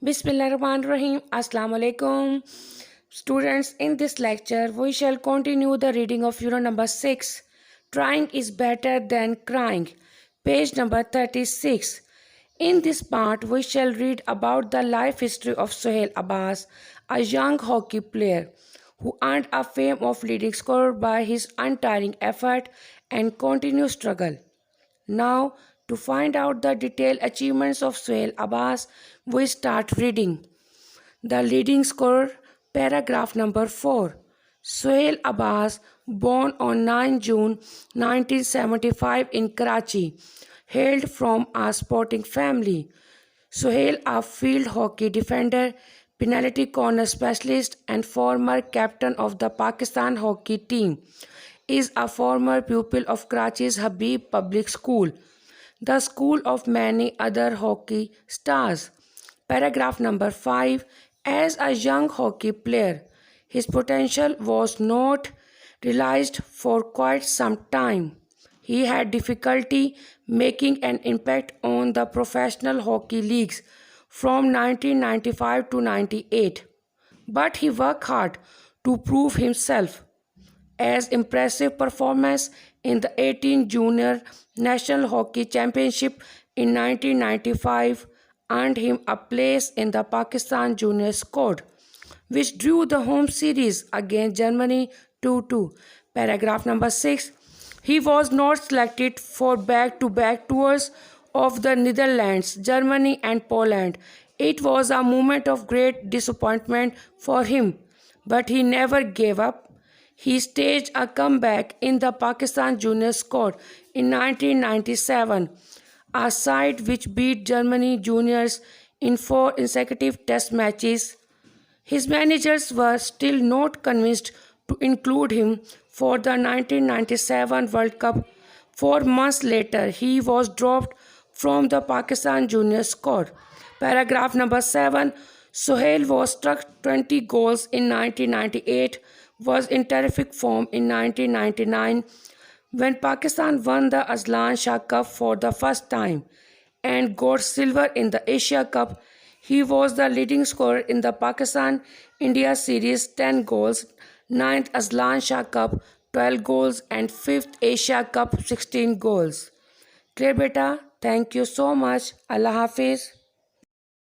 Bismillahirrahmanirrahim. Assalamu alaikum. Students, in this lecture, we shall continue the reading of unit number 6. Trying is better than crying. Page number 36. In this part, we shall read about the life history of Sohail Abbas, a young hockey player who earned a fame of leading scorer by his untiring effort and continued struggle. Now, to find out the detailed achievements of Sohail Abbas, we start reading. The leading scorer, paragraph number 4. Sohail Abbas, born on 9 June 1975 in Karachi, hailed from a sporting family. Sohail, a field hockey defender, penalty corner specialist, and former captain of the Pakistan hockey team, is a former pupil of Karachi's Habib Public School, the school of many other hockey stars. Paragraph number 5. As a young hockey player, his potential was not realized for quite some time. He had difficulty making an impact on the professional hockey leagues from 1995 to 98. But he worked hard to prove himself. As impressive performance in the 18 Junior National Hockey Championship in 1995 earned him a place in the Pakistan Junior squad, which drew the home series against Germany 2-2. Paragraph number 6. He was not selected for back-to-back tours of the Netherlands, Germany and Poland. It was a moment of great disappointment for him, but he never gave up. He staged a comeback in the Pakistan Junior squad in 1997, a side which beat Germany juniors in 4 consecutive test matches. His managers were still not convinced to include him for the 1997 World Cup. 4 months later, he was dropped from the Pakistan Junior squad. Paragraph number 7. Sohail was struck 20 goals in 1998, was in terrific form in 1999 when Pakistan won the Azlan Shah Cup for the first time and got silver in the Asia Cup. He was the leading scorer in the Pakistan-India series, 10 goals, 9th Azlan Shah Cup, 12 goals, and 5th Asia Cup, 16 goals. Clear beta? Thank you so much. Allah Hafiz.